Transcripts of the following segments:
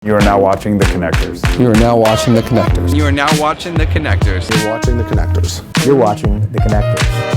You are now watching The Connectors. You are now watching The Connectors. You are now watching The Connectors. You're watching The Connectors. You're watching The Connectors.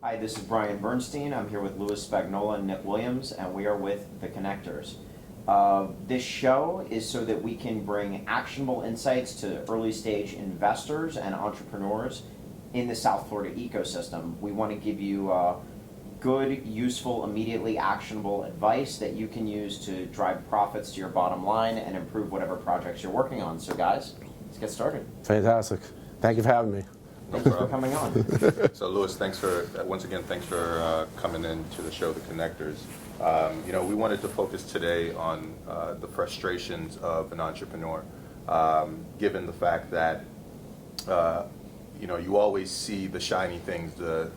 Hi, this is Brian Bernstein. I'm here with Louis Spagnuolo and Nick Williams, and we are with The Connectors. This show is so that we can bring actionable insights to early stage investors and entrepreneurs in the South Florida ecosystem. We want to give you good, useful, immediately actionable advice that you can use to drive profits to your bottom line and improve whatever projects you're working on. So guys, let's get started. Fantastic. Thank you for having me. Thanks for coming on. So Louis, thanks for coming in to the show, The Connectors. We wanted to focus today on the frustrations of an entrepreneur, given the fact that you always see the shiny things, at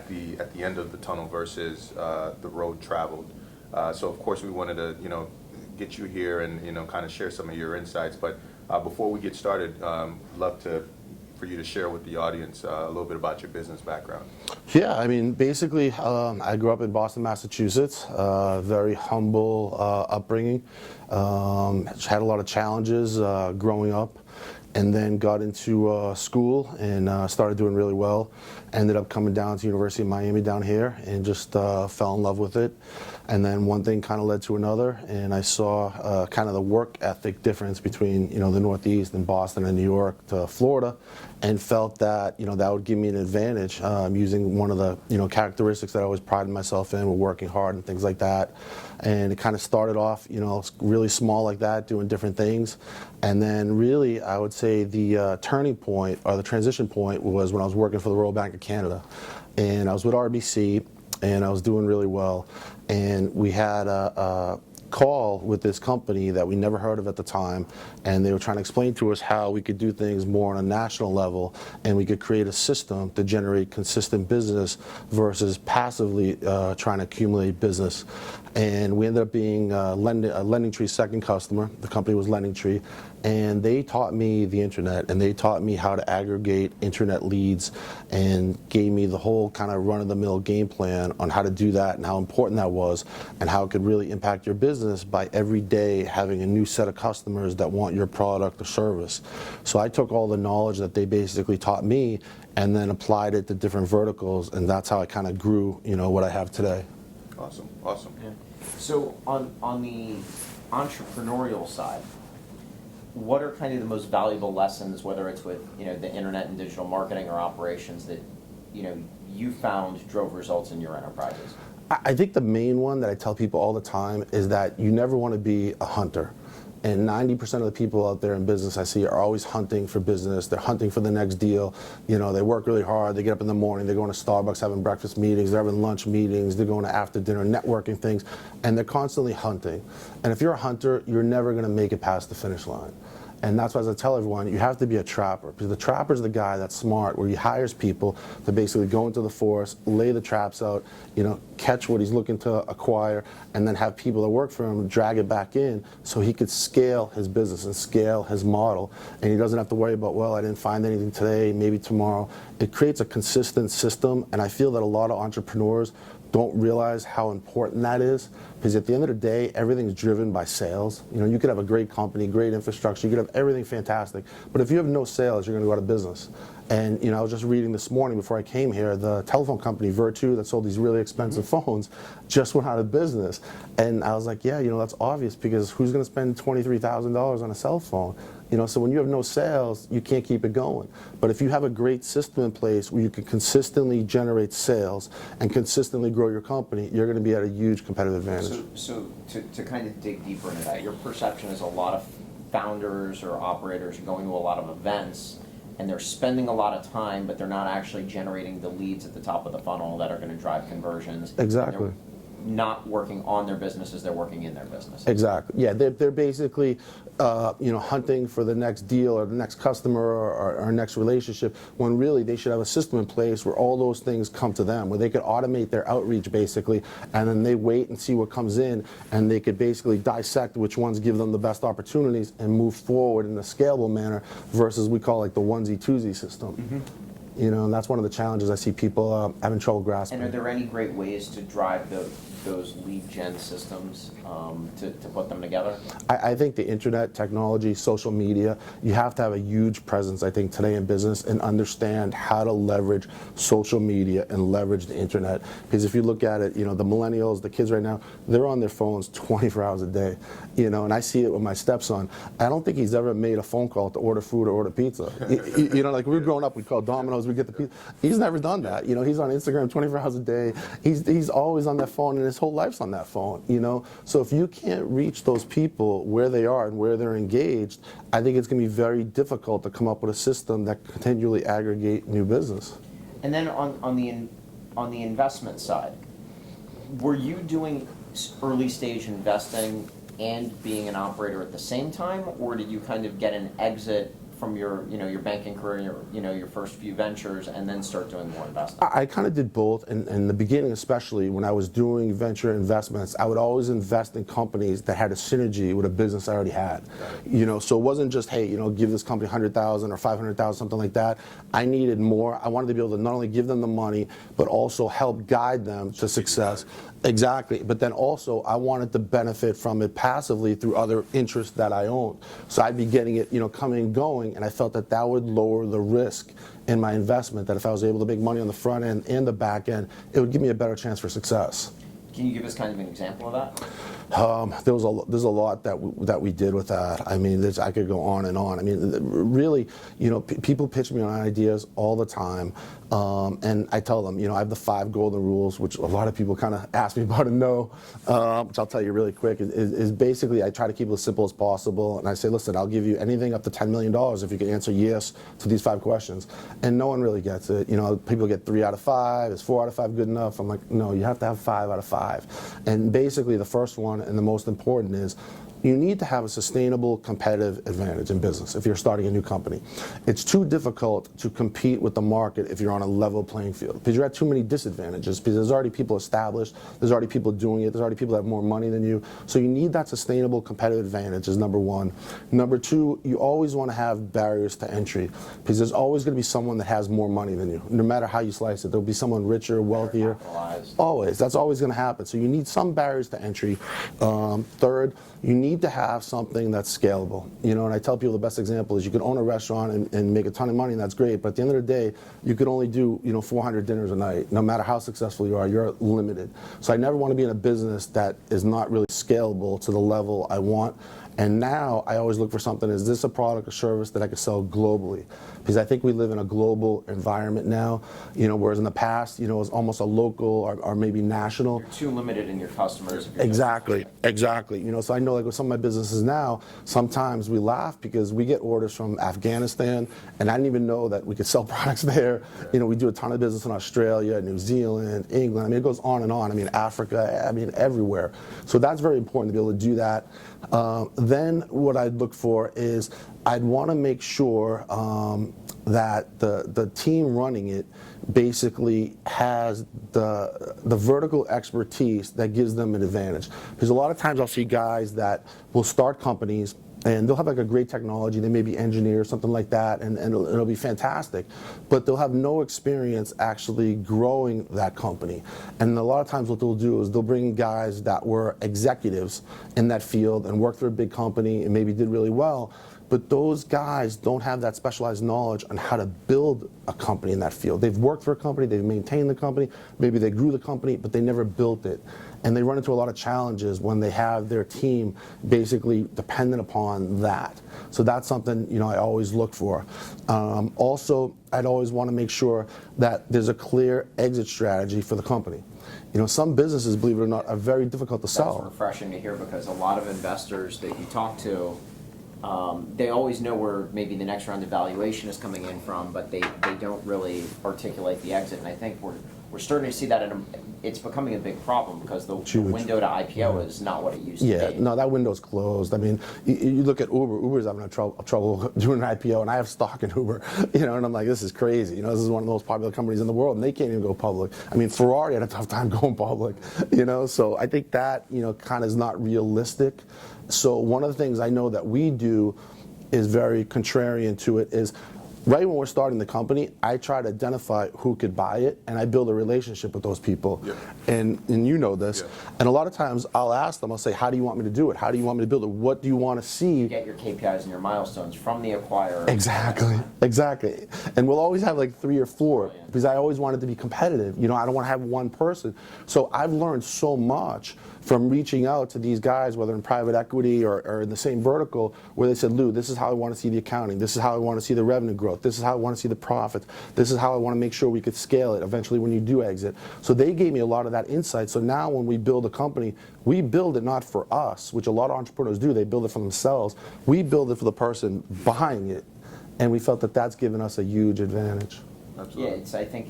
the end of the tunnel versus the road traveled. So of course we wanted to get you here and kind of share some of your insights. But before we get started, love for you to share with the audience a little bit about your business background. Yeah, I mean, basically, I grew up in Boston, Massachusetts. Very humble upbringing. Had a lot of challenges growing up, and then got into school and started doing really well. Ended up coming down to University of Miami down here and just fell in love with it. And then one thing kind of led to another, and I saw kind of the work ethic difference between the Northeast and Boston and New York to Florida, and felt that that would give me an advantage using one of the characteristics that I always prided myself in, with working hard and things like that. And it kind of started off really small like that, doing different things. And then really, I would say the turning point or the transition point was when I was working for the Royal Bank of Canada, and I was with RBC, and I was doing really well. And we had a call with this company that we never heard of at the time, and they were trying to explain to us how we could do things more on a national level, and we could create a system to generate consistent business versus passively trying to accumulate business. And we ended up being LendingTree's second customer. The company was LendingTree, and they taught me the internet, and they taught me how to aggregate internet leads, and gave me the whole kind of run-of-the-mill game plan on how to do that and how important that was, and how it could really impact your business by every day having a new set of customers that want your product or service. So I took all the knowledge that they basically taught me and then applied it to different verticals, and that's how I kind of grew what I have today. Awesome. Yeah. So on the entrepreneurial side, what are kind of the most valuable lessons, whether it's with the internet and digital marketing or operations, that you found drove results in your enterprises? I think the main one that I tell people all the time is that you never want to be a hunter. And 90% of the people out there in business I see are always hunting for business. They're hunting for the next deal. They work really hard. They get up in the morning. They're going to Starbucks, having breakfast meetings. They're having lunch meetings. They're going to after dinner networking things. And they're constantly hunting. And if you're a hunter, you're never going to make it past the finish line. And that's why, as I tell everyone, you have to be a trapper, because the trapper is the guy that's smart, where he hires people to basically go into the forest, lay the traps out, catch what he's looking to acquire, and then have people that work for him drag it back in so he could scale his business and scale his model. And he doesn't have to worry about, well, I didn't find anything today, maybe tomorrow. It creates a consistent system, and I feel that a lot of entrepreneurs don't realize how important that is, because at the end of the day, everything's driven by sales. You know, you could have a great company, great infrastructure, you could have everything fantastic, but if you have no sales, you're going to go out of business. And you know, I was just reading this morning before I came here, the telephone company Virtu that sold these really expensive phones just went out of business. And I was like, yeah, you know, that's obvious, because who's going to spend $23,000 on a cell phone? You know, so when you have no sales, you can't keep it going. But if you have a great system in place where you can consistently generate sales and consistently grow your company, you're going to be at a huge competitive advantage. So to kind of dig deeper into that, your perception is a lot of founders or operators are going to a lot of events and they're spending a lot of time, but they're not actually generating the leads at the top of the funnel that are going to drive conversions. Exactly. Not working on their businesses, they're working in their business. Exactly. Yeah, they're basically, you know, hunting for the next deal or the next customer or next relationship, when really they should have a system in place where all those things come to them, where they could automate their outreach basically, and then they wait and see what comes in, and they could basically dissect which ones give them the best opportunities and move forward in a scalable manner versus we call like the onesie-twosie system. You know, and that's one of the challenges I see people having trouble grasping. And are there any great ways to drive those lead gen systems to put them together? I think the internet, technology, social media, you have to have a huge presence, I think, today in business and understand how to leverage social media and leverage the internet. Because if you look at it, you know, the millennials, the kids right now, they're on their phones 24 hours a day. You know, and I see it with my stepson. I don't think he's ever made a phone call to order food or order pizza. You know, like we were growing up, we'd call Domino's, we'd get the pizza. He's never done that. You know, he's on Instagram 24 hours a day. He's always on that phone, and his whole life's on that phone, you know? So if you can't reach those people where they are and where they're engaged, I think it's going to be very difficult to come up with a system that continually aggregate new business. And then on the investment side, were you doing early stage investing and being an operator at the same time, or did you kind of get an exit from your, you know, your banking career, your first few ventures, and then start doing more investing? I kind of did both, and in the beginning, especially when I was doing venture investments, I would always invest in companies that had a synergy with a business I already had. You know, so it wasn't just, hey, you know, give this company 100,000 or 500,000, something like that. I needed more. I wanted to be able to not only give them the money, but also help guide them to success. Exactly, but then also I wanted to benefit from it passively through other interests that I owned. So I'd be getting it, you know, coming and going, and I felt that that would lower the risk in my investment, that if I was able to make money on the front end and the back end, it would give me a better chance for success. Can you give us kind of an example of that? There's a lot that we did with that. I mean, I could go on and on. I mean, really, you know, people pitch me on ideas all the time, and I tell them, you know, I have the 5 golden rules, which a lot of people kind of ask me about and know, which I'll tell you really quick, is basically I try to keep it as simple as possible, and I say, listen, I'll give you anything up to $10 million if you can answer yes to these 5 questions. And no one really gets it. You know, people get 3 out of 5, is 4 out of 5 good enough? I'm like, no, you have to have 5 out of 5. And basically the first one and the most important is you need to have a sustainable competitive advantage in business if you're starting a new company. It's too difficult to compete with the market if you're on a level playing field, because you're at too many disadvantages, because there's already people established, there's already people doing it, there's already people that have more money than you. So you need that sustainable competitive advantage is number 1. Number 2, you always want to have barriers to entry, because there's always going to be someone that has more money than you. No matter how you slice it, there'll be someone richer, wealthier. Always. That's always going to happen. So you need some barriers to entry. Third, you need to have something that's scalable. You know, and I tell people the best example is you can own a restaurant and make a ton of money, and that's great, but at the end of the day, you could only do, you know, 400 dinners a night. No matter how successful you are, you're limited. So I never want to be in a business that is not really scalable to the level I want. And now I always look for something, is this a product or service that I can sell globally? Because I think we live in a global environment now, you know, whereas in the past, you know, it was almost a local or maybe national. You're too limited in your customers. Exactly. You know, so I know like with some of my businesses now, sometimes we laugh because we get orders from Afghanistan, and I didn't even know that we could sell products there. You know, we do a ton of business in Australia, New Zealand, England. I mean, it goes on and on. I mean, Africa, I mean, everywhere. So that's very important to be able to do that. Then what I'd look for is I'd want to make sure that the team running it basically has the vertical expertise that gives them an advantage. Because a lot of times I'll see guys that will start companies and they'll have like a great technology. They may be engineers, something like that, and it'll be fantastic. But they'll have no experience actually growing that company. And a lot of times what they'll do is they'll bring guys that were executives in that field and worked for a big company and maybe did really well. But those guys don't have that specialized knowledge on how to build a company in that field. They've worked for a company, they've maintained the company, maybe they grew the company, but they never built it. And they run into a lot of challenges when they have their team basically dependent upon that. So that's something, you know, I always look for. Also, I'd always want to make sure that there's a clear exit strategy for the company. You know, some businesses, believe it or not, are very difficult to sell. That's refreshing to hear, because a lot of investors that you talk to, they always know where maybe the next round of valuation is coming in from, but they don't really articulate the exit. And I think we're starting to see that it's becoming a big problem, because the window to IPO is not what it used to be. Yeah, no, that window's closed. I mean, you look at Uber. Uber's having trouble doing an IPO, and I have stock in Uber, you know, and I'm like, this is crazy. You know, this is one of the most popular companies in the world, and they can't even go public. I mean, Ferrari had a tough time going public, you know, so I think that, you know, kind of is not realistic. So one of the things I know that we do is very contrarian to it is, right when we're starting the company, I try to identify who could buy it, and I build a relationship with those people. Yep. And you know this. Yep. And a lot of times I'll ask them, I'll say, how do you want me to do it? How do you want me to build it? What do you want to see? You get your KPIs and your milestones from the acquirer. Exactly. And we'll always have like 3 or 4, because I always wanted to be competitive. You know, I don't want to have one person. So I've learned so much from reaching out to these guys, whether in private equity or in the same vertical, where they said, Lou, this is how I want to see the accounting. This is how I want to see the revenue growth. This is how I want to see the profits. This is how I want to make sure we could scale it eventually when you do exit. So they gave me a lot of that insight. So now when we build a company, we build it not for us, which a lot of entrepreneurs do. They build it for themselves. We build it for the person buying it. And we felt that that's given us a huge advantage. Absolutely. Yeah, I think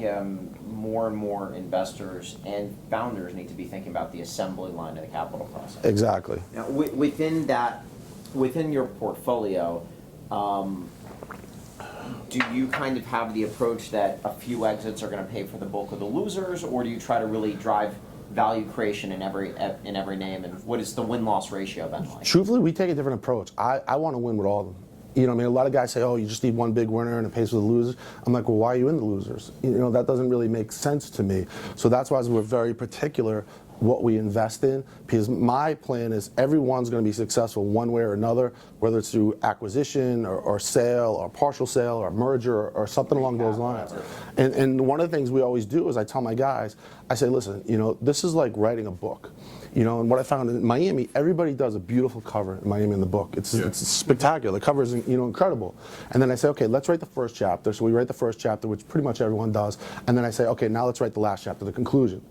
more and more investors and founders need to be thinking about the assembly line of the capital process. Exactly. Now, within your portfolio, do you kind of have the approach that a few exits are going to pay for the bulk of the losers, or do you try to really drive value creation in every name, and what is the win-loss ratio been like? Truthfully, we take a different approach. I want to win with all of them. You know, I mean, a lot of guys say, oh, you just need one big winner and it pays for the losers. I'm like, well, why are you in the losers? You know, that doesn't really make sense to me. So that's why we're very particular what we invest in, because my plan is everyone's going to be successful one way or another, whether it's through acquisition or sale or partial sale or merger or something along those lines. And one of the things we always do is I tell my guys, I say, listen, you know, this is like writing a book. You know, and what I found in Miami, everybody does a beautiful cover in Miami in the book. It's spectacular. The cover is, you know, incredible. And then I say, okay, let's write the first chapter. So we write the first chapter, which pretty much everyone does. And then I say, okay, now let's write the last chapter, the conclusion.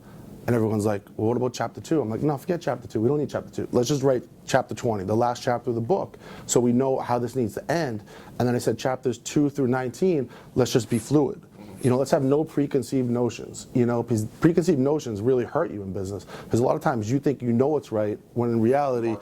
And everyone's like, well, what about chapter 2? I'm like, no, forget chapter 2. We don't need chapter 2. Let's just write chapter 20, the last chapter of the book, so we know how this needs to end. And then I said chapters 2 through 19, let's just be fluid. You know, let's have no preconceived notions, you know, because preconceived notions really hurt you in business. Because a lot of times you think you know what's right, when in reality,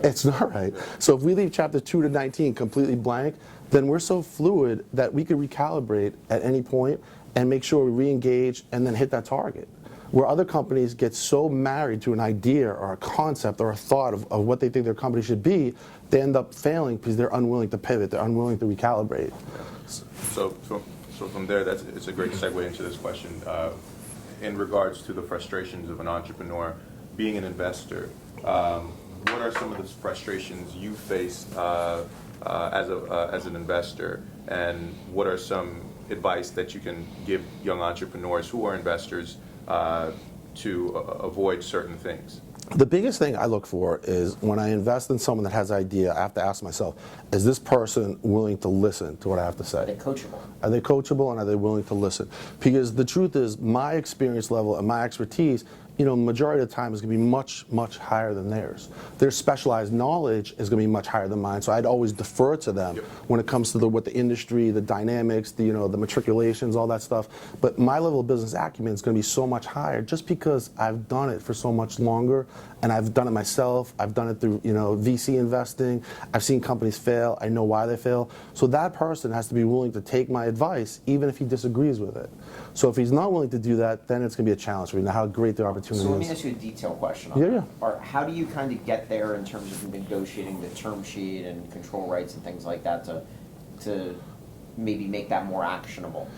it's not right. So if we leave chapter 2 to 19 completely blank, then we're so fluid that we could recalibrate at any point and make sure we re-engage and then hit that target. Where other companies get so married to an idea or a concept or a thought of what they think their company should be, they end up failing because they're unwilling to pivot, they're unwilling to recalibrate. So from there, it's a great segue into this question. In regards to the frustrations of an entrepreneur, being an investor, what are some of the frustrations you face as an investor, and what are some advice that you can give young entrepreneurs who are investors to avoid certain things? The biggest thing I look for is when I invest in someone that has an idea, I have to ask myself, is this person willing to listen to what I have to say? Are they coachable? Are they coachable, and are they willing to listen? Because the truth is, my experience level and my expertise, you know, majority of the time is going to be much, much higher than theirs. Their specialized knowledge is going to be much higher than mine, so I'd always defer to them when it comes to what the industry, the dynamics, the, you know, the matriculations, all that stuff. But my level of business acumen is going to be so much higher just because I've done it for so much longer, and I've done it myself. I've done it through, you know, VC investing. I've seen companies fail. I know why they fail. So that person has to be willing to take my advice, even if he disagrees with it. So if he's not willing to do that, then it's going to be a challenge for me. Now, how great the opportunity opportunities. So let me ask you a detailed question on Yeah, that. yeah. Or how do you kind of get there in terms of negotiating the term sheet and control rights and things like that to maybe make that more actionable?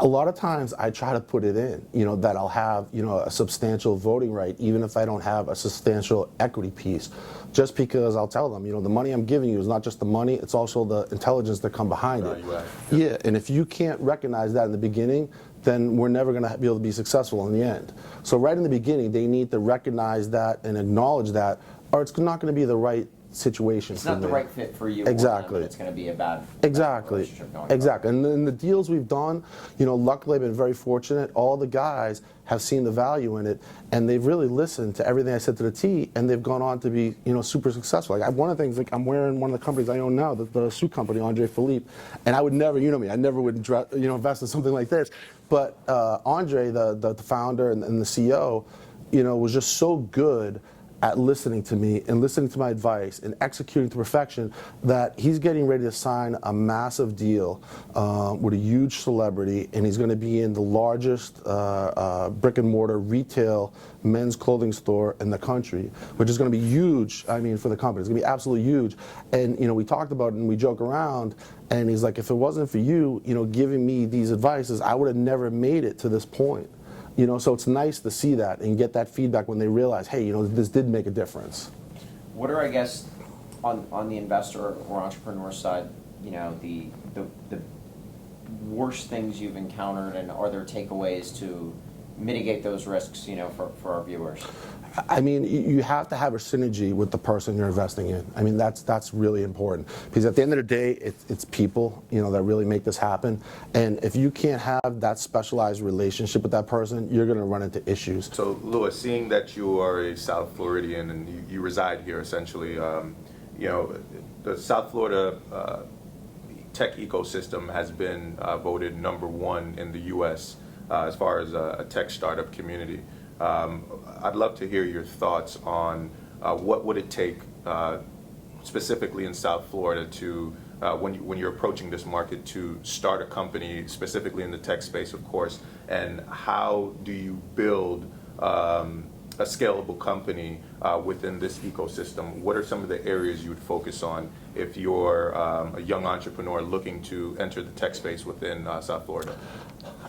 A lot of times I try to put it in, that I'll have, a substantial voting right, even if I don't have a substantial equity piece. Just because I'll tell them, the money I'm giving you is not just the money, it's also the intelligence that come behind it. Yeah, and if you can't recognize that in the beginning, then we're never going to be able to be successful in the end. So right in the beginning, they need to recognize that and acknowledge that, or it's not going to be the right situation It's for not me. the right fit for you. Exactly. Or them, it's going to be a bad relationship going Exactly. And in the deals we've done, luckily I've been very fortunate. All the guys have seen the value in it, and they've really listened to everything I said to the T, and they've gone on to be, super successful. Like one of the things, like I'm wearing one of the companies I own now, the suit company, Andre Philippe, and I would never, me, I never would, invest in something like this. But Andre, the founder and the CEO, was just so good at listening to me and listening to my advice and executing to perfection that he's getting ready to sign a massive deal with a huge celebrity, and he's going to be in the largest brick and mortar retail men's clothing store in the country, which is going to be huge. I mean, for the company, it's going to be absolutely huge. And we talked about it and we joke around, and he's like, if it wasn't for you, giving me these advices, I would have never made it to this point. So it's nice to see that and get that feedback when they realize, hey, this did make a difference. What are, I guess, on the investor or entrepreneur side, the worst things you've encountered, and are there takeaways to mitigate those risks, for our viewers? I mean, you have to have a synergy with the person you're investing in. I mean, that's really important, because at the end of the day, it's people, that really make this happen. And if you can't have that specialized relationship with that person, you're going to run into issues. So, Louis, seeing that you are a South Floridian and you reside here essentially, the South Florida tech ecosystem has been voted #1 in the U.S. As far as a tech startup community. I'd love to hear your thoughts on what would it take specifically in South Florida to, when you're approaching this market, to start a company, specifically in the tech space, of course, and how do you build a scalable company within this ecosystem? What are some of the areas you would focus on if you're a young entrepreneur looking to enter the tech space within South Florida?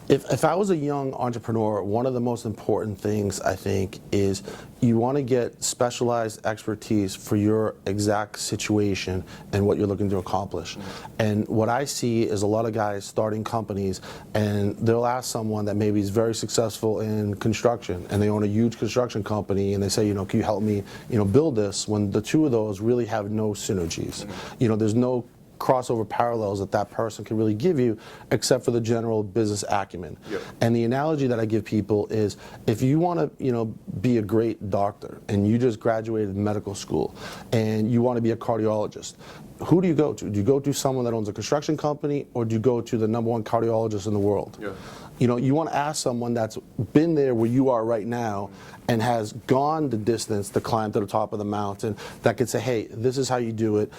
If I was a young entrepreneur, one of the most important things, I think, is you want to get specialized expertise for your exact situation and what you're looking to accomplish. And what I see is a lot of guys starting companies, and they'll ask someone that maybe is very successful in construction, and they own a huge construction company, and they say, can you help me, build this, when the two of those really have no synergies. There's no crossover parallels that person can really give you, except for the general business acumen. Yep. And the analogy that I give people is, if you want to, be a great doctor, and you just graduated medical school, and you want to be a cardiologist, who do you go to? Do you go to someone that owns a construction company, or do you go to the #1 cardiologist in the world? Yeah. You want to ask someone that's been there where you are right now and has gone the distance to climb to the top of the mountain, that could say, hey, this is how you do it.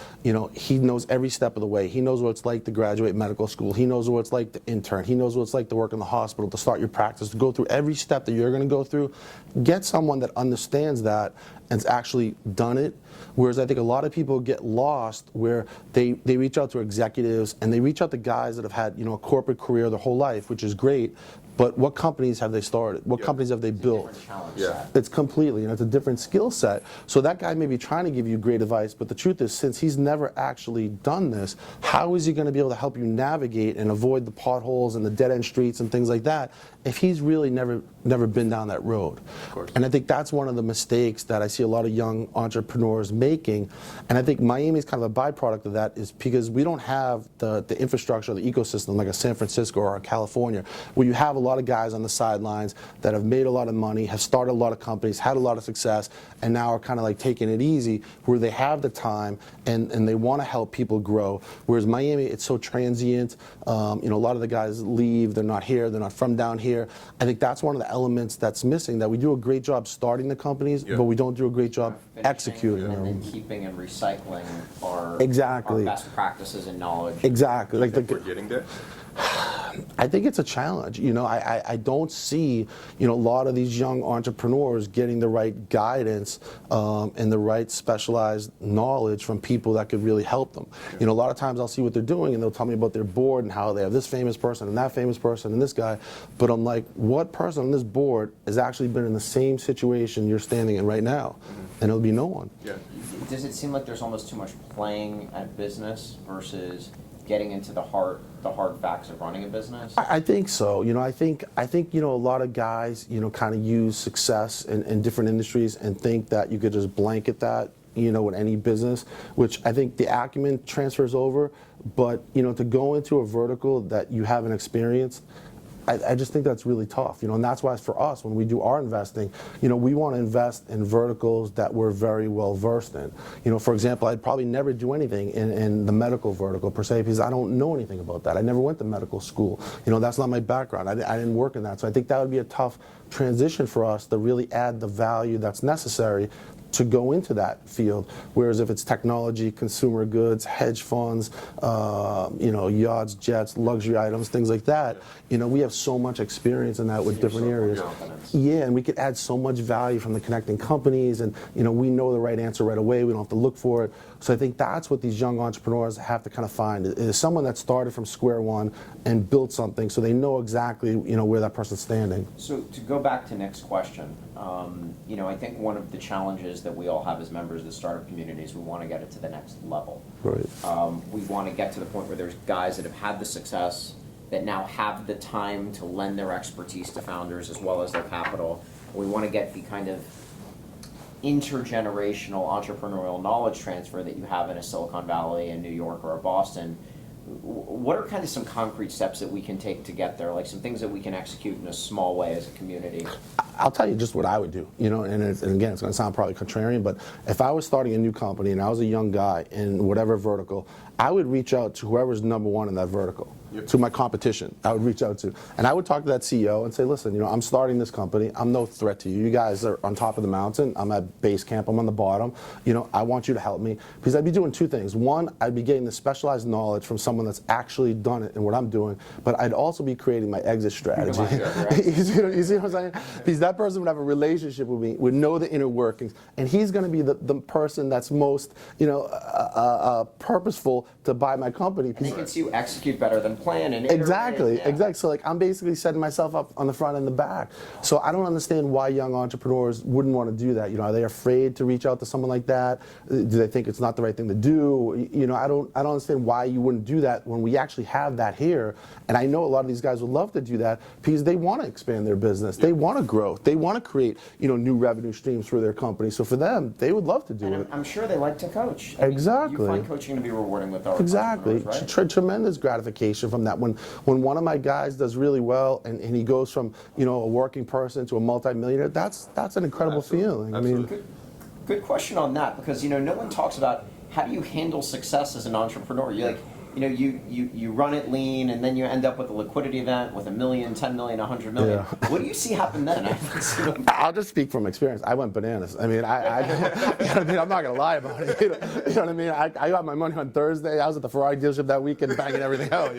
He knows every step of the way. He knows what it's like to graduate medical school. He knows what it's like to intern. He knows what it's like to work in the hospital, to start your practice, to go through every step that you're going to go through. Get someone that understands that and's actually done it. Whereas I think a lot of people get lost where they reach out to executives, and they reach out to guys that have had a corporate career their whole life, which is great, but what companies have they started? What companies have they built? Yeah. It's completely, it's a different skill set. So that guy may be trying to give you great advice, but the truth is, since he's never actually done this, how is he going to be able to help you navigate and avoid the potholes and the dead-end streets and things like that if he's really never been down that road? Of course. And I think that's one of the mistakes that I see a lot of young entrepreneurs making. And I think Miami is kind of a byproduct of that, is because we don't have the infrastructure, the ecosystem like a San Francisco or a California, where you have a lot of guys on the sidelines that have made a lot of money, have started a lot of companies, had a lot of success, and now are kind of like taking it easy, where they have the time and they want to help people grow. Whereas Miami, it's so transient. A lot of the guys leave, they're not here, they're not from down here. I think that's one of the elements that's missing, that we do a great job starting the companies, but we don't do a great job executing and them. then keeping and recycling our Exactly. best practices and knowledge. Exactly. Like we're getting there? I think it's a challenge. I don't see, a lot of these young entrepreneurs getting the right guidance and the right specialized knowledge from people that could really help them. A lot of times I'll see what they're doing and they'll tell me about their board and how they have this famous person and that famous person and this guy, but I'm like, what person on this board has actually been in the same situation you're standing in right now? And it'll be no one. Yeah. Does it seem like there's almost too much playing at business versus getting into the hard facts of running a business? I think so. I think a lot of guys kind of use success in different industries and think that you could just blanket that with any business, which I think the acumen transfers over, but to go into a vertical that you haven't experienced, I just think that's really tough, and that's why for us, when we do our investing, we want to invest in verticals that we're very well versed in. For example, I'd probably never do anything in the medical vertical per se because I don't know anything about that. I never went to medical school. That's not my background. I didn't work in that. So I think that would be a tough transition for us to really add the value that's necessary to go into that field. Whereas if it's technology, consumer goods, hedge funds, yachts, jets, luxury items, things like that, we have so much experience in that with different areas. Yeah, and we could add so much value from the connecting companies, and we know the right answer right away. We don't have to look for it. So I think that's what these young entrepreneurs have to kind of find is someone that started from square one and built something, so they know exactly where that person's standing. So to go back to Nick's question, I think one of the challenges that we all have as members of the startup community is we want to get it to the next level. Right. We want to get to the point where there's guys that have had the success that now have the time to lend their expertise to founders as well as their capital. We want to get the kind of intergenerational entrepreneurial knowledge transfer that you have in a Silicon Valley, in New York, or a Boston. What are kind of some concrete steps that we can take to get there, like some things that we can execute in a small way as a community? I'll tell you just what I would do, and again, it's going to sound probably contrarian, but if I was starting a new company and I was a young guy in whatever vertical, I would reach out to whoever's number one in that vertical. Yep. To my competition, I would reach out to. And I would talk to that CEO and say, listen, I'm starting this company. I'm no threat to you. You guys are on top of the mountain. I'm at base camp. I'm on the bottom. I want you to help me. Because I'd be doing two things. One, I'd be getting the specialized knowledge from someone that's actually done it in what I'm doing. But I'd also be creating my exit strategy. You see what I'm saying? Because that person would have a relationship with me, would know the inner workings. And he's going to be the person that's most, purposeful to buy my company. And they can see you execute better than plan and iterate. Exactly. So I'm basically setting myself up on the front and the back. So I don't understand why young entrepreneurs wouldn't want to do that. Are they afraid to reach out to someone like that? Do they think it's not the right thing to do? I don't understand why you wouldn't do that when we actually have that here. And I know a lot of these guys would love to do that because they want to expand their business. They want to grow. They want to create, new revenue streams for their company. So for them, they would love to do it. I'm sure they like to coach. Exactly. You find coaching to be rewarding with our Exactly. Right? Tremendous gratification from that. When one of my guys does really well and he goes from a working person to a multimillionaire, that's an incredible feeling. Absolutely. I mean, good question on that, because no one talks about how do you handle success as an entrepreneur. You run it lean, and then you end up with a liquidity event with $1 million, $10 million, $100 million. Yeah. What do you see happen then? I'll just speak from experience. I went bananas. I mean, I'm not gonna lie about it. You know what I mean? I got my money on Thursday. I was at the Ferrari dealership that weekend, banging everything out.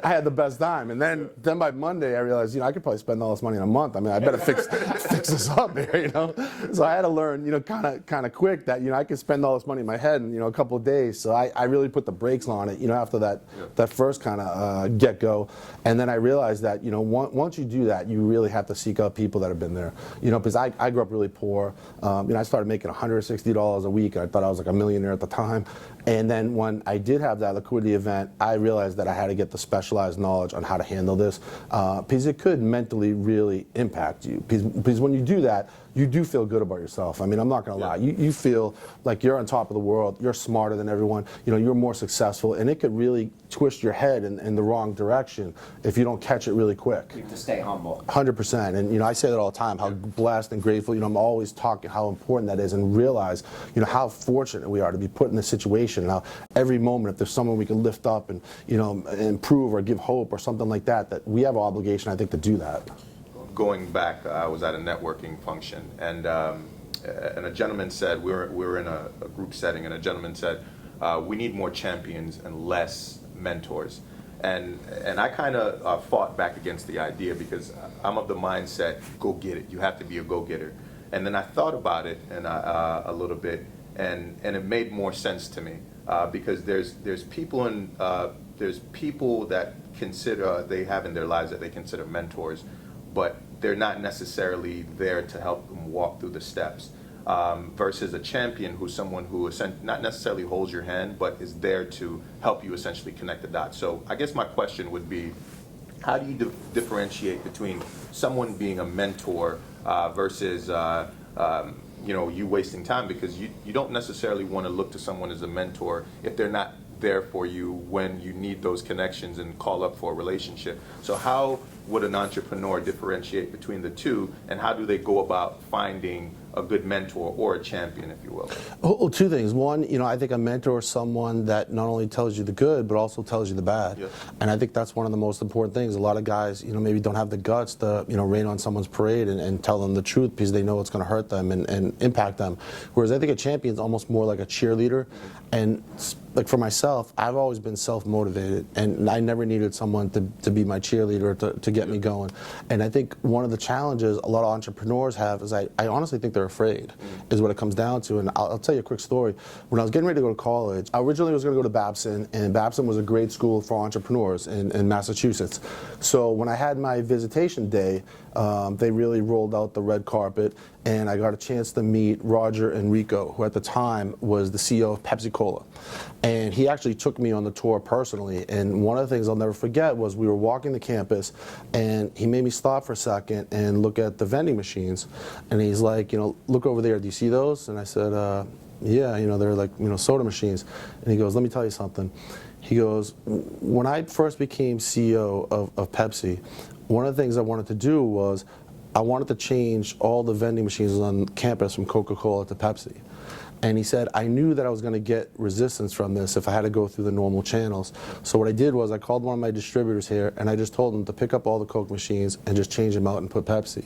I had the best time, and then by Monday I realized, I could probably spend all this money in a month. I mean, I better fix this up here. So I had to learn, kind of quick that I could spend all this money in my head in a couple of days. So I really put the brakes on it. After that first kind of get-go. And then I realized that, once you do that, you really have to seek out people that have been there. Because I grew up really poor. I started making $160 a week. I thought I was like a millionaire at the time. And then when I did have that liquidity event, I realized that I had to get the specialized knowledge on how to handle this. Because it could mentally really impact you. Because when you do that, you do feel good about yourself. I mean, I'm not going to lie. You feel like you're on top of the world. You're smarter than everyone. You're more successful. And it could really twist your head in the wrong direction if you don't catch it really quick. You have to stay humble. 100%. And, I say that all the time, how blessed and grateful. I'm always talking how important that is, and realize, how fortunate we are to be put in this situation. Now, every moment, if there's someone we can lift up and, improve or give hope or something like that, that we have an obligation, I think, to do that. Going back, I was at a networking function, and a gentleman said, we were in a group setting, and a gentleman said, we need more champions and less mentors. And I kind of fought back against the idea because I'm of the mindset, go get it. You have to be a go-getter. And then I thought about it and a little bit, and it made more sense to me because there's people that consider they have in their lives that they consider mentors, but they're not necessarily there to help them walk through the steps. Versus a champion who's someone who not necessarily holds your hand, but is there to help you essentially connect the dots. So I guess my question would be, how do you differentiate between someone being a mentor versus you wasting time? Because you don't necessarily want to look to someone as a mentor if they're not there for you when you need those connections and call up for a relationship. So how would an entrepreneur differentiate between the two, and how do they go about finding a good mentor or a champion, if you will? Well, two things. One, I think a mentor is someone that not only tells you the good, but also tells you the bad. Yes. And I think that's one of the most important things. A lot of guys, maybe don't have the guts to, rain on someone's parade and tell them the truth because they know it's going to hurt them and impact them. Whereas I think a champion is almost more like a cheerleader. And like for myself, I've always been self-motivated, and I never needed someone to be my cheerleader to get me going. And I think one of the challenges a lot of entrepreneurs have is I honestly think they're afraid, is what it comes down to. And I'll tell you a quick story. When I was getting ready to go to college, I originally was going to go to Babson, and Babson was a great school for entrepreneurs in Massachusetts. So when I had my visitation day, they really rolled out the red carpet, and I got a chance to meet Roger Enrico, who at the time was the CEO of Pepsi Cola. And he actually took me on the tour personally. And one of the things I'll never forget was we were walking the campus, and he made me stop for a second and look at the vending machines. And he's like, look over there, do you see those? And I said, yeah, they're like, soda machines. And he goes, let me tell you something. He goes, when I first became CEO of Pepsi, one of the things I wanted to do was I wanted to change all the vending machines on campus from Coca-Cola to Pepsi. And he said, I knew that I was going to get resistance from this if I had to go through the normal channels. So what I did was I called one of my distributors here, and I just told him to pick up all the Coke machines and just change them out and put Pepsi.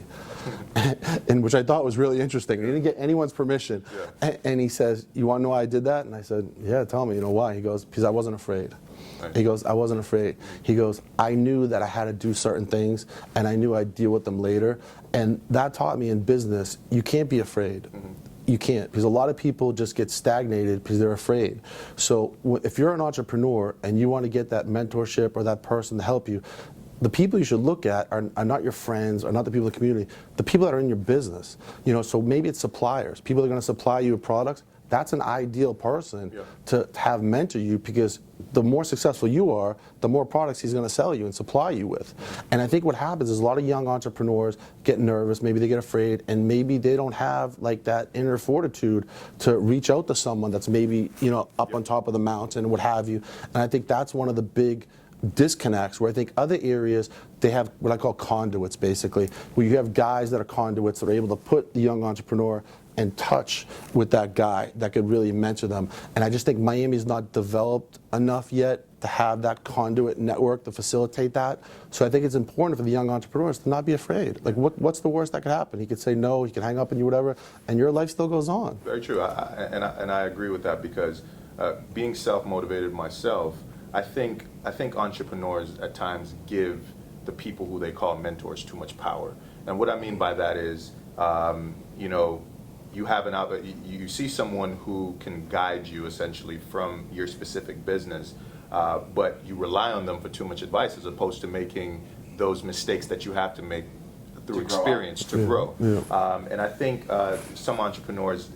And which I thought was really interesting. He didn't get anyone's permission. Yeah. And he says, you want to know why I did that? And I said, yeah, tell me, why? He goes, because I wasn't afraid. Right. He goes, I wasn't afraid. He goes, I knew that I had to do certain things, and I knew I'd deal with them later. And that taught me in business, you can't be afraid. Mm-hmm. You can't, because a lot of people just get stagnated because they're afraid. So if you're an entrepreneur and you want to get that mentorship or that person to help you, the people you should look at are not your friends or not the people in the community, the people that are in your business. So maybe it's suppliers. People that are going to supply you products. That's an ideal person to have mentor you, because the more successful you are, the more products he's going to sell you and supply you with. And I think what happens is a lot of young entrepreneurs get nervous, maybe they get afraid, and maybe they don't have like that inner fortitude to reach out to someone that's maybe up on top of the mountain and what have you. And I think that's one of the big disconnects, where I think other areas they have what I call conduits, basically, where you have guys that are conduits that are able to put the young entrepreneur in touch with that guy that could really mentor them. And I just think Miami's not developed enough yet to have that conduit network to facilitate that. So I think it's important for the young entrepreneurs to not be afraid. Like, what's the worst that could happen? He could say no, he can hang up on you, whatever, and your life still goes on. Very true, and I agree with that, because being self-motivated myself, I think entrepreneurs at times give the people who they call mentors too much power. And what I mean by that is, you have you see someone who can guide you essentially from your specific business, but you rely on them for too much advice, as opposed to making those mistakes that you have to make through experience to grow. Yeah. And I think some entrepreneurs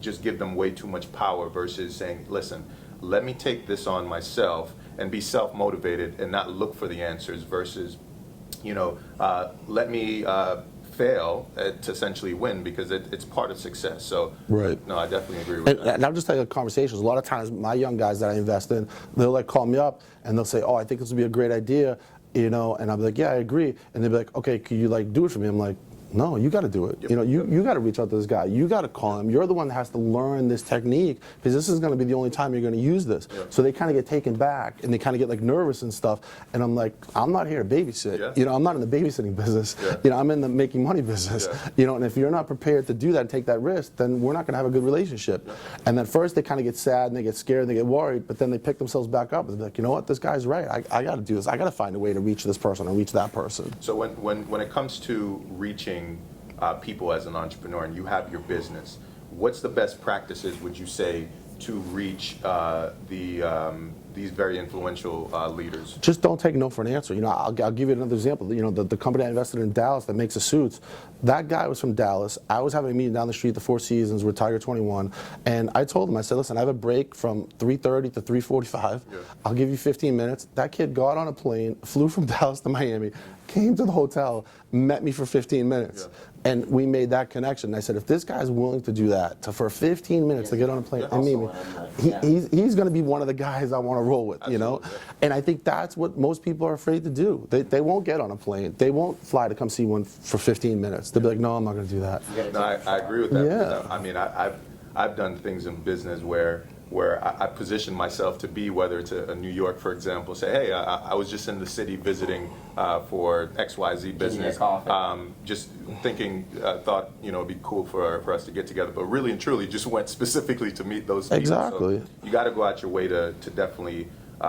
just give them way too much power versus saying, listen, let me take this on myself and be self-motivated and not look for the answers, versus, let me fail to essentially win, because it's part of success. So right. No, I definitely agree with that. And I'll just tell you conversations. A lot of times my young guys that I invest in, they'll call me up and they'll say, oh, I think this would be a great idea, and I'll be like, yeah, I agree. And they'll be like, okay, can you do it for me? I'm like, No, you got to do it. You know, you got to reach out to this guy. You got to call him. You're the one that has to learn this technique because this is going to be the only time you're going to use this. So they kind of get taken back and they kind of get like nervous and stuff. And I'm like, I'm not here to babysit. You know, I'm not in the babysitting business. You know, I'm in the making money business. You know, and if you're not prepared to do that and take that risk, then we're not going to have a good relationship. And at first they kind of get sad and they get scared and they get worried, but then they pick themselves back up and they're like, you know what, this guy's right. I got to do this. I got to find a way to reach this person or reach that person. So when it comes to reaching people as an entrepreneur and you have your business, what's the best practices, would you say, to reach these very influential leaders? Just don't take no for an answer. You know, I'll give you another example. You know, the company I invested in Dallas that makes the suits, that guy was from Dallas. I was having a meeting down the street at the Four Seasons with Tiger 21, and I told him, I said, listen, I have a break from 3:30 to 3:45. I'll give you 15 minutes. That kid got on a plane, flew from Dallas to Miami, came to the hotel, met me for 15 minutes. And we made that connection. And I said, if this guy's willing to do that, for 15 minutes to get on a plane and meet me, he's going to be one of the guys I want to roll with, you know? And I think that's what most people are afraid to do. They won't get on a plane. They won't fly to come see one for 15 minutes. They'll be like, no, I'm not going to do that. No, I agree with that. I mean, I've done things in business where I position myself to be, whether it's a New York, for example, say, hey, I was just in the city visiting for XYZ business. Just thinking, thought, you know, it'd be cool for us to get together, but really and truly just went specifically to meet those people. Exactly. So you got to go out your way to definitely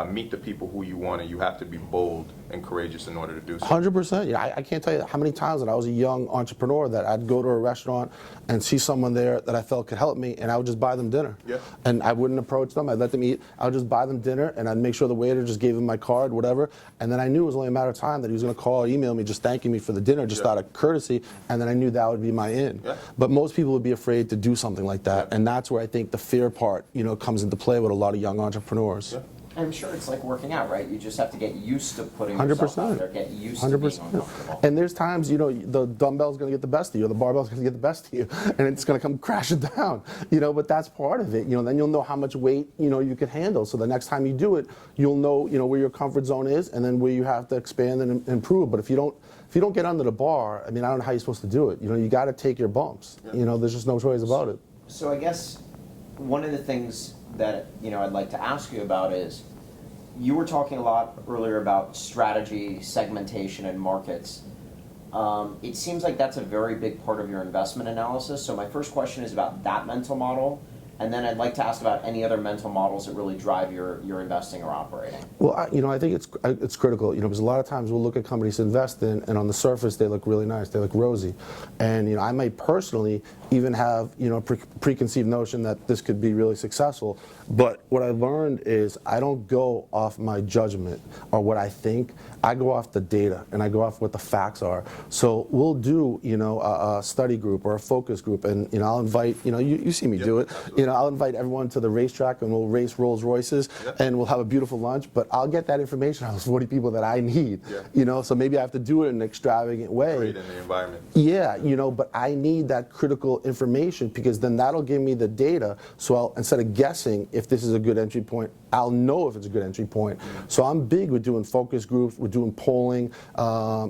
meet the people who you want, and you have to be bold and courageous in order to do so. 100%. Yeah, I can't tell you how many times that I was a young entrepreneur that I'd go to a restaurant and see someone there that I felt could help me, and I would just buy them dinner. And I wouldn't approach them. I'd let them eat. I would just buy them dinner, and I'd make sure the waiter just gave them my card, whatever. And then I knew it was only a matter of time that he was going to call or email me just thanking me for the dinner, just out of courtesy, and then I knew that would be my in. But most people would be afraid to do something like that, and that's where I think the fear part, you know, comes into play with a lot of young entrepreneurs. I'm sure it's like working out, right? You just have to get used to putting yourself out there, get used to being uncomfortable. And there's times, you know, the dumbbell's going to get the best of you, or the barbell's going to get the best of you, and it's going to come crashing down, you know, but that's part of it. You know, then you'll know how much weight, you know, you can handle. So the next time you do it, you'll know, you know, where your comfort zone is and then where you have to expand and improve. But if you don't get under the bar, I mean, I don't know how you're supposed to do it. You know, you got to take your bumps. You know, there's just no choice about it. So I guess one of the things that, you know, I'd like to ask you about is, you were talking a lot earlier about strategy, segmentation, and markets. It seems like that's a very big part of your investment analysis. So my first question is about that mental model, and then I'd like to ask about any other mental models that really drive your investing or operating. Well, you know, I think it's critical, you know, because a lot of times we'll look at companies to invest in, and on the surface they look really nice, they look rosy, and you know, I might personally even have, you know, a preconceived notion that this could be really successful. But what I learned is I don't go off my judgment or what I think. I go off the data and I go off what the facts are. So we'll do, you know, a study group or a focus group, and you know, I'll invite, you know, you see me do it. You know, I'll invite everyone to the racetrack and we'll race Rolls Royces and we'll have a beautiful lunch. But I'll get that information out of 40 people that I need. You know, so maybe I have to do it in an extravagant way. Great in the environment. Yeah, you know, but I need that critical information because then that'll give me the data. So I'll, instead of guessing if this is a good entry point, I'll know if it's a good entry point. So I'm big with doing focus groups, we're doing polling,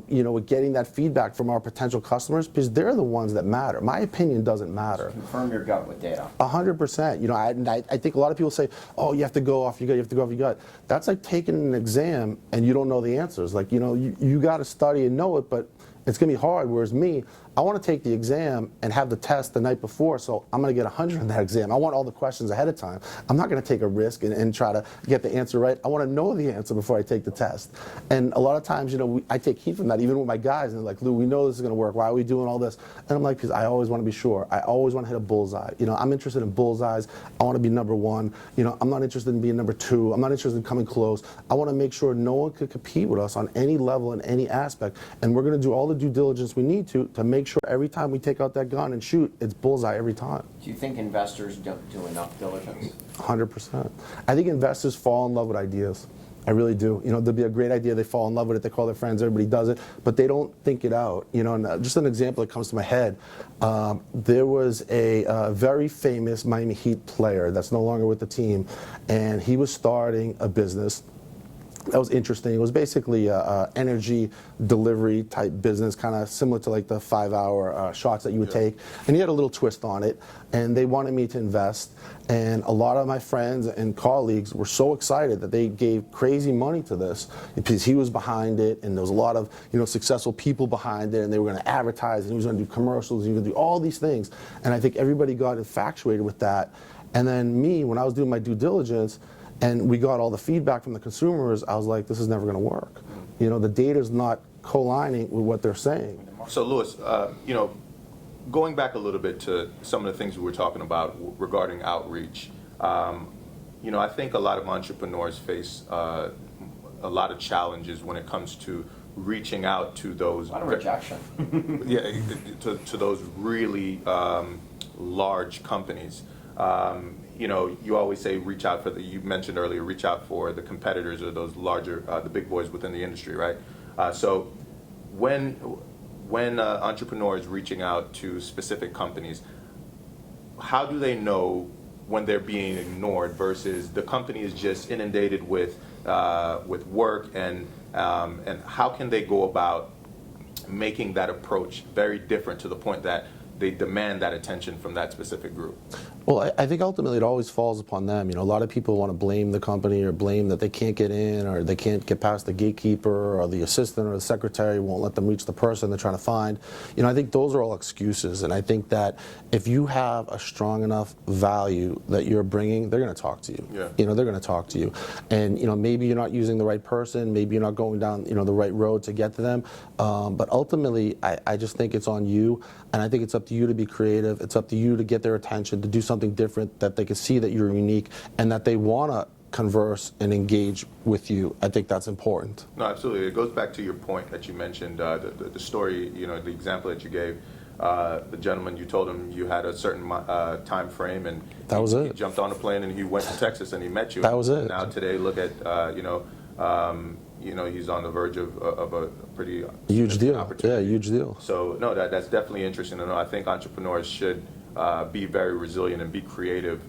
you know, with getting that feedback from our potential customers because they're the ones that matter. My opinion doesn't matter. Confirm your gut with data. 100%. You know, I think a lot of people say, oh, you have to go off your gut, you have to go off your gut. That's like taking an exam and you don't know the answers. Like, you know, you got to study and know it, but it's going to be hard. Whereas me, I want to take the exam and have the test the night before, so I'm going to get 100 in that exam. I want all the questions ahead of time. I'm not going to take a risk and try to get the answer right. I want to know the answer before I take the test. And a lot of times, you know, I take heat from that, even with my guys. And they're like, Lou, we know this is going to work. Why are we doing all this? And I'm like, because I always want to be sure. I always want to hit a bullseye. You know, I'm interested in bullseyes. I want to be number one. You know, I'm not interested in being number two. I'm not interested in coming close. I want to make sure no one could compete with us on any level in any aspect. And we're going to do all the due diligence we need to make sure every time we take out that gun and shoot, it's bullseye every time. Do you think investors don't do enough diligence? 100%. I think investors fall in love with ideas. I really do. You know, there'll be a great idea, they fall in love with it, they call their friends, everybody does it, but they don't think it out. You know, and just an example that comes to my head, there was a very famous Miami Heat player that's no longer with the team, and he was starting a business. that was interesting. It was basically a energy delivery type business, kind of similar to like the 5-hour shots that you would take. And he had a little twist on it, and they wanted me to invest. And a lot of my friends and colleagues were so excited that they gave crazy money to this because he was behind it, and there was a lot of successful people behind it, and they were going to advertise, and he was going to do commercials, and he was going to do all these things. And I think everybody got infatuated with that. And then me, when I was doing my due diligence, and we got all the feedback from the consumers, I was like, this is never going to work. The data's not co-lining with what they're saying. So, Louis, going back a little bit to some of the things we were talking about regarding outreach, I think a lot of entrepreneurs face a lot of challenges when it comes to reaching out to those. A lot of rejection. To those really large companies. You always say reach out for you mentioned earlier, reach out for the competitors or those larger, the big boys within the industry, right? So when an entrepreneur is reaching out to specific companies, how do they know when they're being ignored versus the company is just inundated with work, and how can they go about making that approach very different to the point that they demand that attention from that specific group? Well, I think ultimately it always falls upon them. A lot of people want to blame the company or blame that they can't get in or they can't get past the gatekeeper or the assistant or the secretary won't let them reach the person they're trying to find. I think those are all excuses. And I think that if you have a strong enough value that you're bringing, they're going to talk to you. Yeah. They're going to talk to you. And, maybe you're not using the right person. Maybe you're not going down, the right road to get to them. But ultimately, I just think it's on you. And I think it's up to you to be creative. It's up to you to get their attention, to do something different, that they can see that you're unique and that they want to converse and engage with you. I think that's important. No, absolutely. It goes back to your point that you mentioned, the story, the example that you gave. The gentleman, you told him you had a certain time frame, and that was he it. jumped on a plane and he went to Texas and he met you. That was it. Now today, look at he's on the verge of a pretty huge deal. Opportunity. Yeah, huge deal. So no, that's definitely interesting to know. I think entrepreneurs should be very resilient and be creative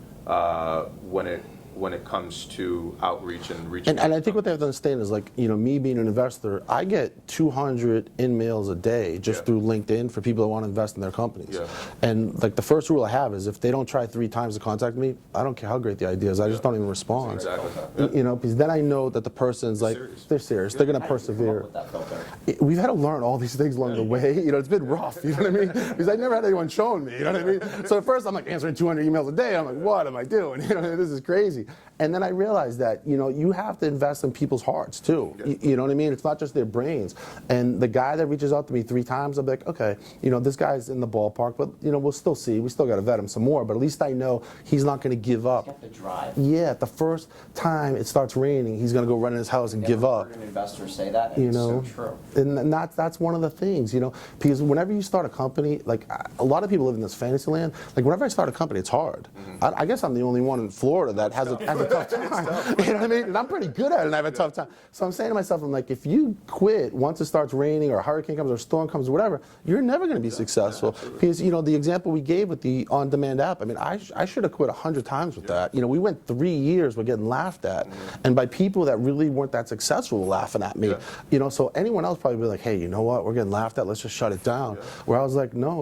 when it comes to outreach and reaching. And I think what they have to understand is, like, me being an investor, I get 200 in-mails a day just through LinkedIn for people that want to invest in their companies. Yeah. And like the first rule I have is if they don't try 3 times to contact me, I don't care how great the idea is, I just don't even respond. Exactly. Because then I know that the person's like, they're serious, they're going to persevere. With that filter? We've had to learn all these things along the way. It's been rough, you know what I mean? Because I never had anyone showing me, you know what I mean? So at first I'm like answering 200 emails a day. I'm like, what am I doing? This is crazy. And then I realized that, you have to invest in people's hearts too. You know what I mean? It's not just their brains. And the guy that reaches out to me 3 times, I'll be like, okay, this guy's in the ballpark, but we'll still see. We still got to vet him some more, but at least I know he's not going to give up. He's got the drive. Yeah, the first time it starts raining, he's going to go run in his house and give up. Heard an investor say that, and it's so true. And that's one of the things, because whenever you start a company, like a lot of people live in this fantasy land. Like whenever I start a company, it's hard. I guess I'm the only one in Florida that has a tough time. You know what I mean? And I'm pretty good at it, and I have a tough time. So I'm saying to myself, I'm like, if you quit once it starts raining or a hurricane comes or a storm comes or whatever, you're never going to be successful. Because, the example we gave with the on-demand app, I mean, I should have quit 100 times with that. We went 3 years, we're getting laughed at. And by people that really weren't that successful laughing at me. So anyone else probably be like, hey, you know what, we're getting laughed at, let's just shut it down. Where I was like, no,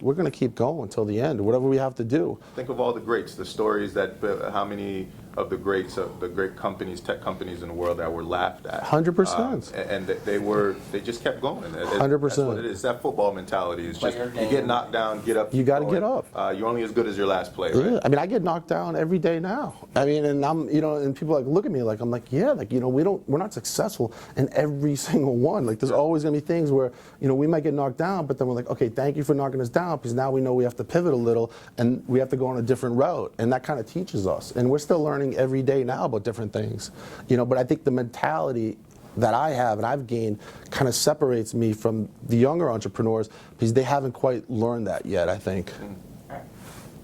we're gonna keep going until the end, whatever we have to do. Think of all the greats, the stories that how many of the greats, of the great companies, tech companies in the world that were laughed at. 100%. And they just kept going. 100%. That's what it is. That football mentality is just, you get knocked down, get up. You got to get up. You're only as good as your last play, Yeah, right? I mean, I get knocked down every day now. I mean, and I'm, and people like look at me like I'm like, yeah, like we're not successful in every single one. Like there's always gonna be things where we might get knocked down, but then we're like, okay, thank you for knocking us down, because now we know we have to pivot a little and we have to go on a different route, and that kind of teaches us. And we're still learning every day now about different things, But I think the mentality that I have and I've gained kind of separates me from the younger entrepreneurs because they haven't quite learned that yet, I think.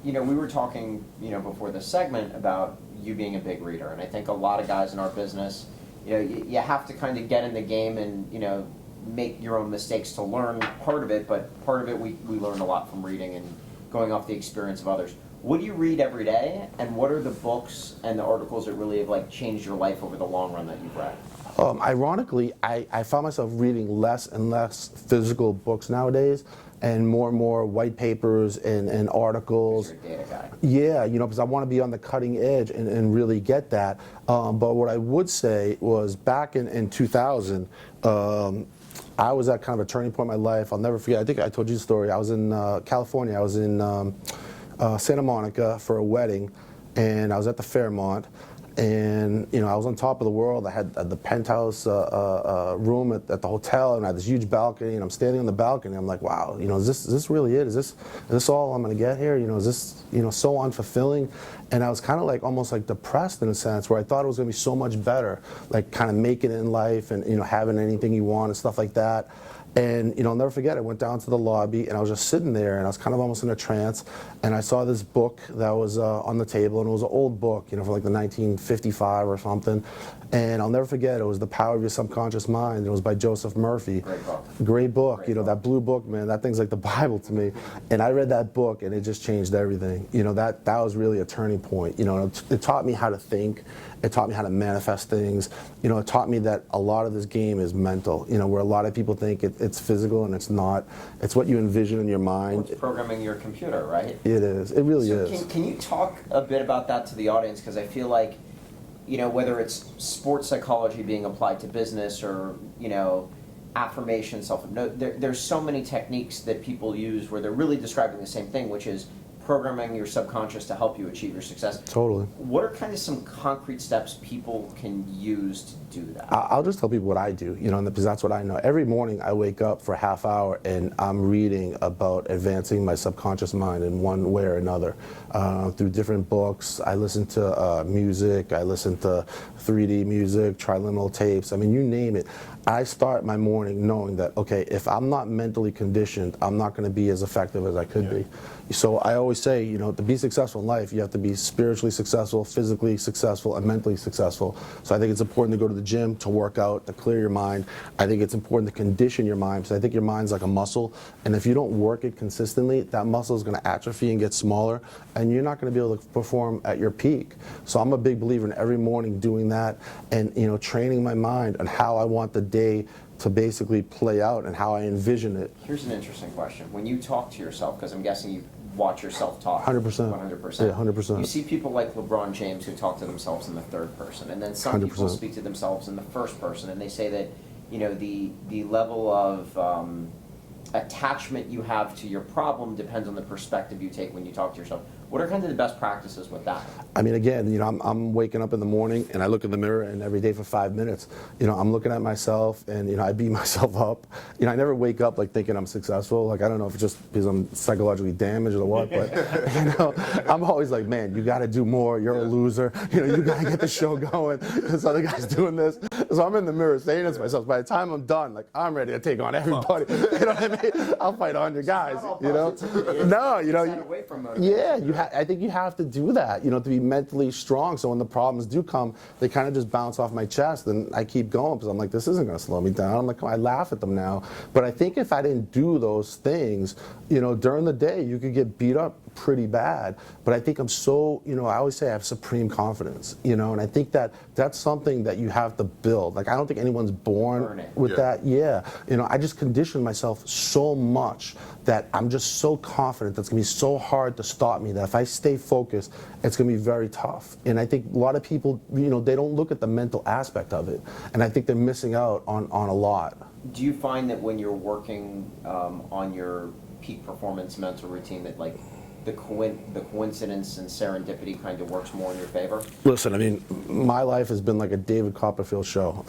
We were talking, before this segment about you being a big reader, and I think a lot of guys in our business, you have to kind of get in the game and, make your own mistakes to learn part of it, but part of it we learn a lot from reading and going off the experience of others. What do you read every day, and what are the books and the articles that really have changed your life over the long run that you've read? Ironically, I found myself reading less and less physical books nowadays, and more white papers and articles. You're a data guy. Yeah, because I want to be on the cutting edge and really get that. But what I would say was back in 2000, I was at kind of a turning point in my life. I'll never forget. I think I told you the story. I was in California. I was in Santa Monica for a wedding, and I was at the Fairmont. And I was on top of the world. I had the penthouse room at the hotel, and I had this huge balcony. And I'm standing on the balcony. I'm like, wow, is this really it? Is this all I'm gonna get here? Is this so unfulfilling? And I was kind of like almost like depressed in a sense, where I thought it was gonna be so much better, like kind of making it in life and having anything you want and stuff like that. And I'll never forget, I went down to the lobby and I was just sitting there and I was kind of almost in a trance, and I saw this book that was on the table, and it was an old book, from like the 1955 or something. And I'll never forget, it was The Power of Your Subconscious Mind, and it was by Joseph Murphy. Great book. Great book. That blue book, man, that thing's like the Bible to me. And I read that book and it just changed everything. That was really a turning point. It taught me how to think. It taught me how to manifest things. It taught me that a lot of this game is mental, where a lot of people think it's physical, and it's not. It's what you envision in your mind. Well, it's programming your computer, right? It is. It really is. Can you talk a bit about that to the audience? Because I feel like, whether it's sports psychology being applied to business or, affirmation, there's so many techniques that people use where they're really describing the same thing, which is programming your subconscious to help you achieve your success. Totally. What are kind of some concrete steps people can use to do that? I'll just tell people what I do, because that's what I know. Every morning I wake up for a half hour and I'm reading about advancing my subconscious mind in one way or another, through different books. I listen to music, I listen to 3D music, trilingual tapes, you name it. I start my morning knowing that, okay, if I'm not mentally conditioned, I'm not going to be as effective as I could be. So I always say, to be successful in life, you have to be spiritually successful, physically successful, and mentally successful. So I think it's important to go to the gym, to work out, to clear your mind. I think it's important to condition your mind, because I think your mind's like a muscle, and if you don't work it consistently, that muscle is going to atrophy and get smaller, and you're not going to be able to perform at your peak. So I'm a big believer in every morning doing that, and training my mind on how I want the day to basically play out and how I envision it. Here's an interesting question. When you talk to yourself, because I'm guessing you watch yourself talk 100%. 100%. Yeah, 100%. You see people like LeBron James who talk to themselves in the third person, and then some 100%. people speak to themselves in the first person, and they say that the level of attachment you have to your problem depends on the perspective you take when you talk to yourself. What are kind of the best practices with that? Again, I'm waking up in the morning and I look in the mirror, and every day for 5 minutes, I'm looking at myself, and I beat myself up. I never wake up like thinking I'm successful. Like, I don't know if it's just because I'm psychologically damaged or what, but I'm always like, man, you got to do more. You're a loser. You got to get the show going. This other guy's doing this. So I'm in the mirror saying this to myself. By the time I'm done, like, I'm ready to take on everybody. You know what I mean? I'll fight 100 guys. No, away from motivation. Yeah, I think you have to do that, to be mentally strong. So when the problems do come, they kind of just bounce off my chest, and I keep going because I'm like, this isn't going to slow me down. I'm like, I laugh at them now. But I think if I didn't do those things, during the day, you could get beat up pretty bad. But I think I'm so, I always say I have supreme confidence, and I think that's something that you have to build. Like, I don't think anyone's born with that. Yeah. I just conditioned myself so much that I'm just so confident that's going to be so hard to stop me, that if I stay focused, it's going to be very tough. And I think a lot of people, they don't look at the mental aspect of it. And I think they're missing out on a lot. Do you find that when you're working on your peak performance mental routine that like the coincidence and serendipity kind of works more in your favor? Listen, my life has been like a David Copperfield show.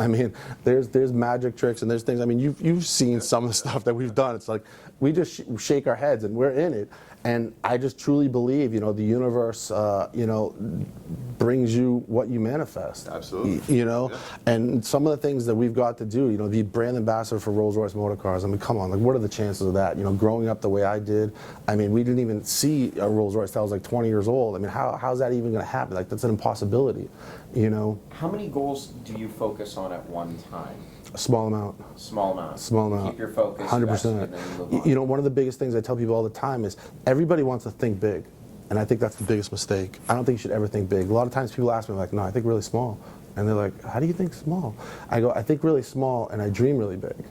There's magic tricks and there's things. You've seen some of the stuff that we've done. It's like we just shake our heads and we're in it. And I just truly believe, the universe, brings you what you manifest. Absolutely. And some of the things that we've got to do, be brand ambassador for Rolls-Royce motor cars. Come on, like, what are the chances of that? Growing up the way I did, we didn't even see a Rolls-Royce till I was like 20 years old. How's that even going to happen? Like, that's an impossibility, How many goals do you focus on at one time? A small amount. Small amount. Small amount. Keep your focus. 100%. One of the biggest things I tell people all the time is everybody wants to think big. And I think that's the biggest mistake. I don't think you should ever think big. A lot of times people ask me, like, no, I think really small. And they're like, how do you think small? I go, I think really small and I dream really big.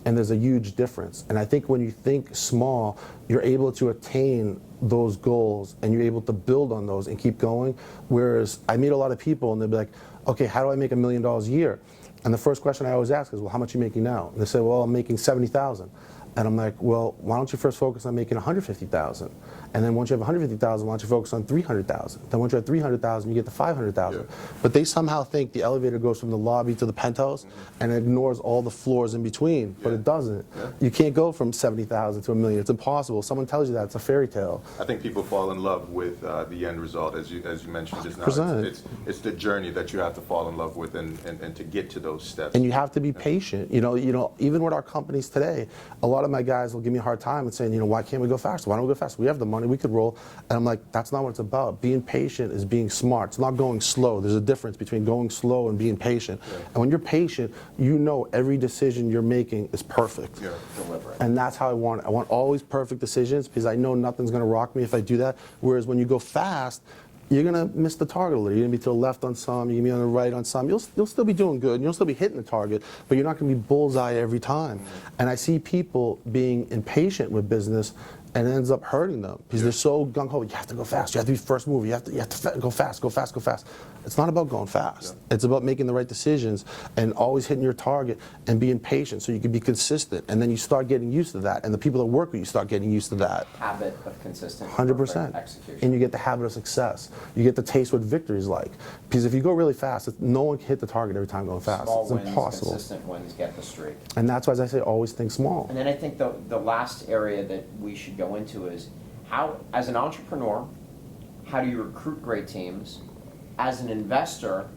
And there's a huge difference. And I think when you think small, you're able to attain those goals and you're able to build on those and keep going. Whereas I meet a lot of people and they'll be like, okay, how do I make $1 million a year? And the first question I always ask is, well, how much are you making now? And they say, well, I'm making 70,000. And I'm like, well, why don't you first focus on making 150,000? And then once you have 150,000, why don't you focus on 300,000? Then once you have 300,000, you get to 500,000. Yeah. But they somehow think the elevator goes from the lobby to the penthouse and it ignores all the floors in between, but Yeah. it doesn't. Yeah. You can't go from 70,000 to $1 million. It's impossible. Someone tells you that, it's a fairy tale. I think people fall in love with the end result, as you mentioned just now. 100%. It's the journey that you have to fall in love with and to get to those steps. And you have to be patient. You know, even with our companies today, a lot of my guys will give me a hard time and saying, you know, why can't we go faster? Why don't we go faster? We have the money, we could roll. And I'm like, that's not what it's about. Being patient is being smart. It's not going slow. There's a difference between going slow and being patient. Yeah. And when you're patient, you know every decision you're making is perfect. Yeah. Deliberate. And that's how I want it. I want always perfect decisions because I know nothing's going to rock me if I do that. Whereas when you go fast, you're going to miss the target a little. You're going to be to the left on some, you're going to be on the right on some. You'll still be doing good, and you'll still be hitting the target, but you're not going to be bullseye every time. And I see people being impatient with business, and it ends up hurting them because they're so gung-ho. You have to go fast. You have to be first mover. You have to go fast, go fast, go fast. It's not about going fast. Yeah. It's about making the right decisions and always hitting your target and being patient so you can be consistent. And then you start getting used to that, and the people that work with you start getting used to that. Habit of consistent 100%. execution. And you get the habit of success. You get to taste what victory is like. Because if you go really fast, no one can hit the target every time going fast. Small It's wins, impossible. consistent wins get the streak. And that's why, as I say, always think small. And then I think the last area that we should go into is how, as an entrepreneur, how do you recruit great teams? As an investor,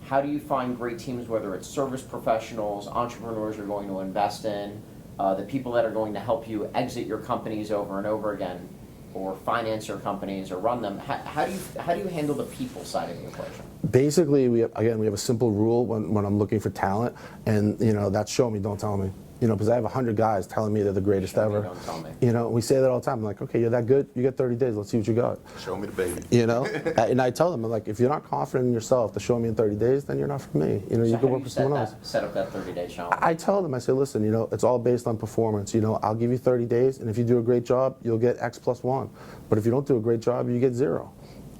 how do you find great teams, whether it's service professionals, entrepreneurs you're going to invest in, the people that are going to help you exit your companies over and over again, or finance your companies or run them? How do you handle the people side of the equation? Basically, we have a simple rule when I'm looking for talent, and that's show me, don't tell me. Because I have 100 guys telling me they're the greatest Show me, ever. don't tell me. We say that all the time. I'm like, okay, you're that good. You get 30 days. Let's see what you got. Show me the baby. And I tell them, I'm like, if you're not confident in yourself to show me in 30 days, then you're not for me. You So can how do work you with someone else. set up that 30-day challenge? I tell them, I say, listen, it's all based on performance. I'll give you 30 days, and if you do a great job, you'll get X plus 1. But if you don't do a great job, you get 0.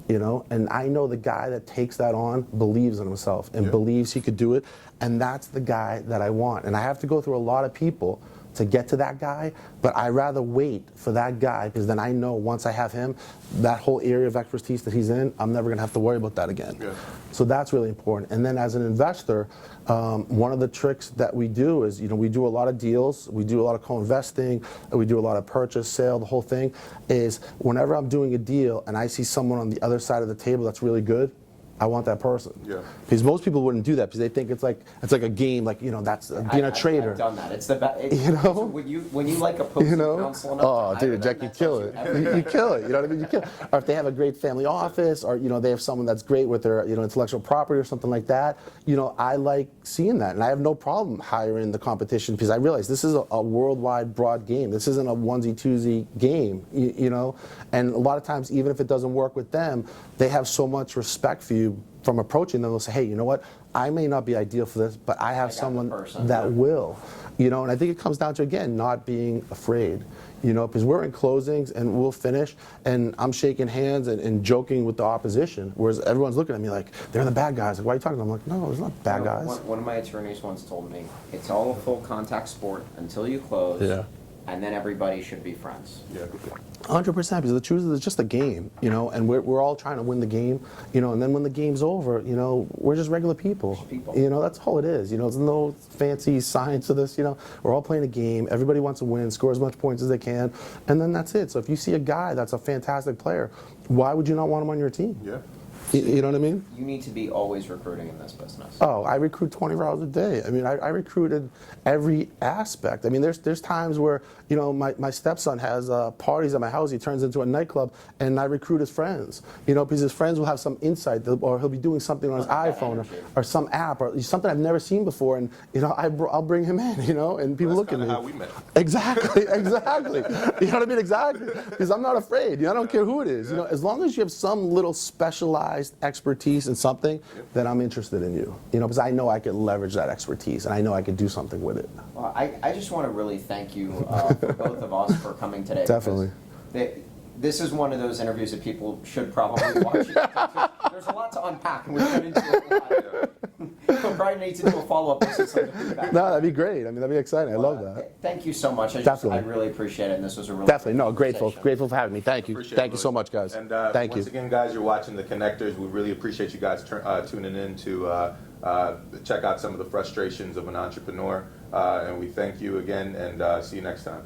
And I know the guy that takes that on believes in himself and believes he could do it, and that's the guy that I want. And I have to go through a lot of people to get to that guy, but I rather wait for that guy because then I know once I have him, that whole area of expertise that he's in, I'm never gonna have to worry about that again. Yeah. So that's really important. And then as an investor, one of the tricks that we do is, we do a lot of deals, we do a lot of co-investing, we do a lot of purchase, sale, the whole thing is whenever I'm doing a deal and I see someone on the other side of the table that's really good, I want that person. Yeah. Because most people wouldn't do that because they think it's like a game, like that's being a trader. I've done that. It's the best. When you like a post counsel enough, Oh, dude, Jack, you kill it. You kill it. You know what I mean? You kill it. Or if they have a great family office, or they have someone that's great with their intellectual property or something like that. I like seeing that, and I have no problem hiring the competition because I realize this is a worldwide broad game. This isn't a onesie twosie game. And a lot of times, even if it doesn't work with them, they have so much respect for you from approaching them. They'll say, hey, you know what? I may not be ideal for this, but I have someone that will. And I think it comes down to, again, not being afraid. Because we're in closings and we'll finish, and I'm shaking hands and joking with the opposition, whereas everyone's looking at me like, they're the bad guys. Like, why are you talking to them? I'm like, no, there's not bad guys. One of my attorneys once told me, it's all a full contact sport until you close, and then everybody should be friends. Yeah. 100%, because the truth is it's just a game, and we're all trying to win the game, and then when the game's over, we're just regular people. That's all it is. There's no fancy science to this, we're all playing a game, everybody wants to win, score as much points as they can, and then that's it. So if you see a guy that's a fantastic player, why would you not want him on your team? Yeah. You know what I mean? You need to be always recruiting in this business. Oh, I recruit 24 hours a day. I mean, I recruited every aspect. I mean, there's times where, my stepson has parties at my house. He turns into a nightclub, and I recruit his friends. Because his friends will have some insight, or he'll be doing something on his iPhone or some app or something I've never seen before, and I'll bring him in. And people look at me. That's how we met. Exactly. You know what I mean? Exactly. Because I'm not afraid. I don't care who it is. As long as you have some little specialized specialized expertise in something, then I'm interested in you. You know, because I know I could leverage that expertise, and I know I could do something with it. Well, I just want to really thank you for both of us for coming today. Definitely. This is one of those interviews that people should probably watch. There's a lot to unpack, and we get into it a lot. We'll probably need to do a follow-up with some of the feedback. No, that'd be great. I mean, that'd be exciting. I love that. Thank you so much. I Definitely. really appreciate it, and this was a really Definitely. No, great grateful. conversation. Grateful for having me. Thank you. Appreciate Thank you it, so Louis. much, guys. And Thank once you. again, guys, you're watching The Connectors. We really appreciate you guys tuning in to check out some of the frustrations of an entrepreneur. And we thank you again, and see you next time.